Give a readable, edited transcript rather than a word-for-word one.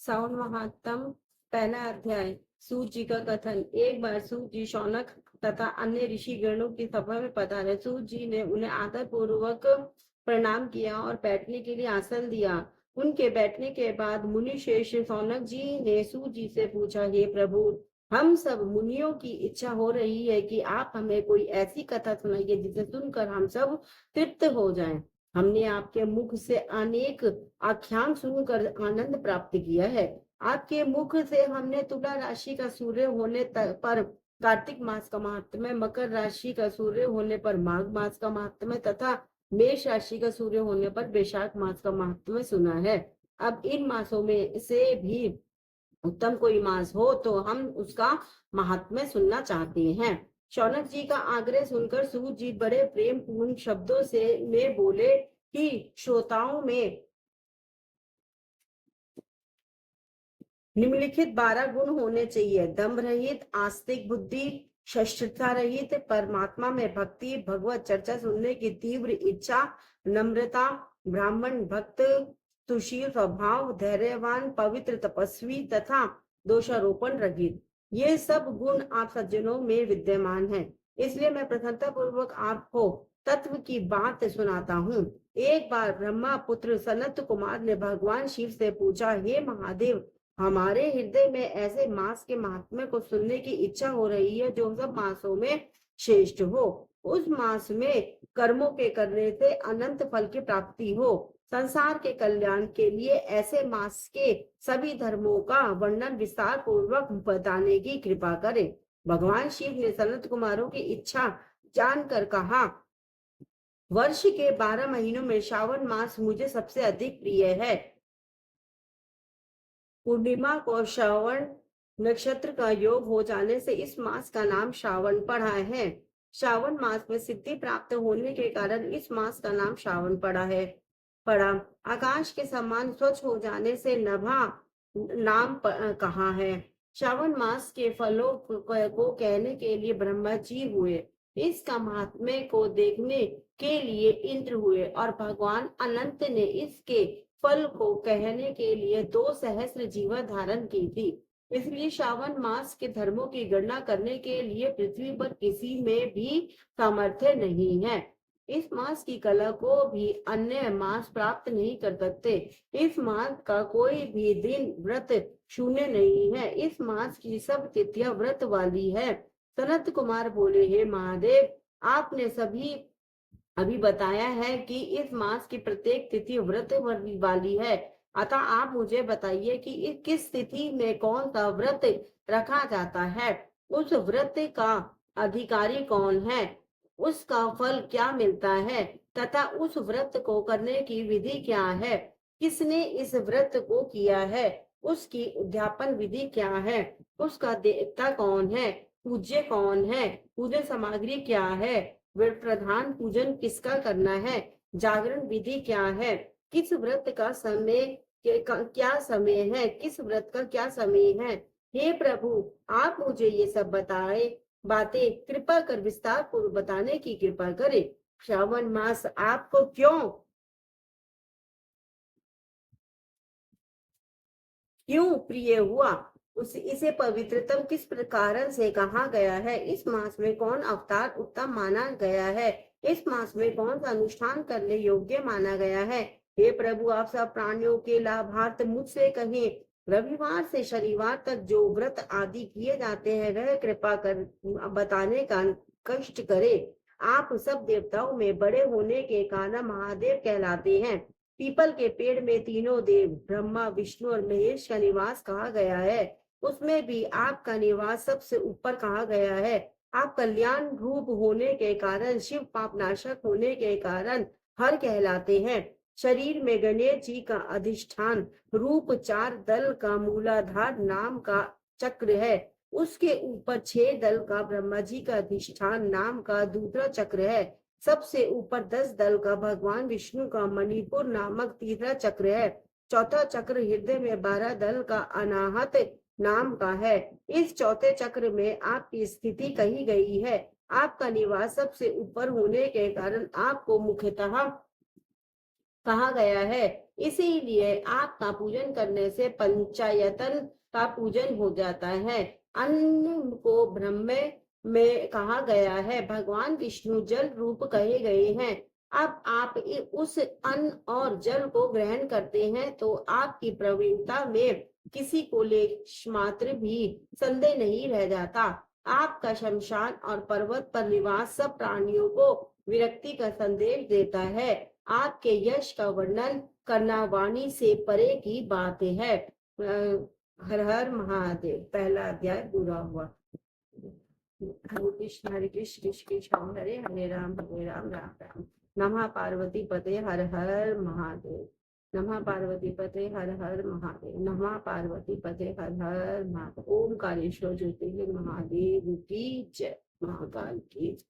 सावन महात्म पहला अध्याय। सूत जी का कथन। एक बार सूत जी शौनक तथा अन्य ऋषि गणों की सभा में पधारे। सूत जी ने उन्हें आदर पूर्वक प्रणाम किया और बैठने के लिए आसन दिया। उनके बैठने के बाद मुनि शेष शौनक जी ने सूत जी से पूछा, हे प्रभु, हम सब मुनियों की इच्छा हो रही है कि आप हमें कोई ऐसी कथा सुनाइए जिसे सुनकर हम सब तृप्त हो जाएं। हमने आपके मुख से अनेक आख्यान सुनकर आनंद प्राप्त किया है। आपके मुख से हमने तुला राशि का सूर्य होने पर कार्तिक मास का महात्म्य, मकर राशि का सूर्य होने पर माघ मास का महात्म्य तथा मेष राशि का सूर्य होने पर वैशाख मास का महात्म्य सुना है। अब इन मासों में से भी उत्तम कोई मास हो तो हम उसका महात्म्य सुनना चाहते हैं। शौनक जी का आग्रह सुनकर सूत जी बड़े प्रेम पूर्ण शब्दों से में बोले कि श्रोताओं में निम्नलिखित 12 गुण होने चाहिए: दम्भ रहित, आस्तिक बुद्धि, शस्त्रता रहित, परमात्मा में भक्ति, भगवत चर्चा सुनने की तीव्र इच्छा, नम्रता, ब्राह्मण भक्त, सुशील स्वभाव, धैर्यवान, पवित्र, तपस्वी तथा दोषारोपण रहित। ये सब गुण आप सज्जनों में विद्यमान हैं। इसलिए मैं प्रसन्नता पूर्वक आपको तत्व की बात सुनाता हूँ। एक बार ब्रह्मा पुत्र सनत कुमार ने भगवान शिव से पूछा, हे महादेव, हमारे हृदय में ऐसे मास के महात्म्य को सुनने की इच्छा हो रही है जो सब मासों में श्रेष्ठ हो। उस मास में कर्मों के करने से अनंत फल की प्राप्ति हो। संसार के कल्याण के लिए ऐसे मास के सभी धर्मों का वर्णन विस्तार पूर्वक बताने की कृपा करे। भगवान शिव ने सनत कुमारों की इच्छा जानकर कहा, वर्ष के 12 महीनों में श्रावण मास मुझे सबसे अधिक प्रिय है। पूर्णिमा को श्रावण नक्षत्र का योग हो जाने से इस मास का नाम श्रावण पड़ा है। श्रावण मास में सिद्धि प्राप्त होने के कारण इस मास का नाम श्रावण पड़ा। आकाश के समान स्वच्छ हो जाने से नभा नाम कहा है। श्रावण मास के फलों को कहने के लिए ब्रह्मा जी हुए। इसका महात्म्य को देखने के लिए इंद्र हुए और भगवान अनंत ने इसके फल को कहने के लिए 2 सहस्त्र जीवा धारण की थी। इसलिए श्रावण मास के धर्मों की गणना करने के लिए पृथ्वी पर किसी में भी सामर्थ्य नहीं है। इस मास की कला को भी अन्य मास प्राप्त नहीं कर सकते। इस मास का कोई भी दिन व्रत शून्य नहीं है। इस मास की सब तिथियां व्रत वाली है। सनत कुमार बोले, हे महादेव, आपने सभी अभी बताया है कि इस मास की प्रत्येक तिथि व्रत वाली है। अतः आप मुझे बताइए कि किस तिथि में कौन सा व्रत रखा जाता है, उस व्रत का अधिकारी कौन है, उसका फल क्या मिलता है तथा उस व्रत को करने की विधि क्या है, किसने इस व्रत को किया है, उसकी उद्यापन विधि क्या है, उसका देवता कौन है, पूज्य कौन है, पूजन सामग्री क्या है, प्रधान पूजन किसका करना है, जागरण विधि क्या है, किस व्रत का समय क्या समय है, किस व्रत का क्या समय है। हे प्रभु, आप मुझे ये सब बताए बातें कृपा कर विस्तार पूर्वक बताने की कृपा करें। श्रावण मास आपको क्यों प्रिय हुआ, इसे पवित्रतम किस प्रकार से कहा गया है, इस मास में कौन अवतार उत्तम माना गया है, इस मास में कौन सा अनुष्ठान करने योग्य माना गया है। हे प्रभु, आप सब प्राणियों के लाभार्थ मुझसे कहें। रविवार से शनिवार तक जो व्रत आदि किए जाते हैं वह कृपा कर बताने का कष्ट करे। आप सब देवताओं में बड़े होने के कारण महादेव कहलाते हैं। पीपल के पेड़ में तीनों देव ब्रह्मा, विष्णु और महेश का निवास कहा गया है। उसमें भी आपका निवास सबसे ऊपर कहा गया है। आप कल्याण रूप होने के कारण, शिव पापनाशक होने के कारण हर कहलाते हैं। शरीर में गणेश जी का अधिष्ठान रूप 4 दल का मूलाधार नाम का चक्र है। उसके ऊपर 6 दल का ब्रह्मा जी का अधिष्ठान नाम का दूसरा चक्र है। सबसे ऊपर 10 दल का भगवान विष्णु का मणिपुर नामक तीसरा चक्र है। चौथा चक्र हृदय में 12 दल का अनाहत नाम का है। इस चौथे चक्र में आपकी स्थिति कही गई है। आपका निवास सबसे ऊपर होने के कारण आपको मुख्यतः कहा गया है। इसीलिए आग का पूजन करने से पंचायतन का पूजन हो जाता है। अन्न को ब्रह्म में कहा गया है। भगवान विष्णु जल रूप कहे गए हैं। अब आप उस अन्न और जल को ग्रहण करते हैं तो आपकी प्रवीणता में किसी को लेश मात्र भी संदेह नहीं रह जाता। आपका शमशान और पर्वत पर निवास सब प्राणियों को विरक्ति का संदेश देता है। आपके यश का वर्णन करना वाणी से परे की बात है। हर हर महादेव। पहला अध्याय पूरा हुआ। हरे कृष्ण कृष्ण कृष्ण हरे हरे राम राम राम। नमः पार्वती पते हर हर महादेव। नमः पार्वती पते हर हर महादेव। नमः पार्वती पते हर हर महादेव। ओमकारेश्वर ज्योतिर्लिंग महादेव की जय। महाकाल की जय।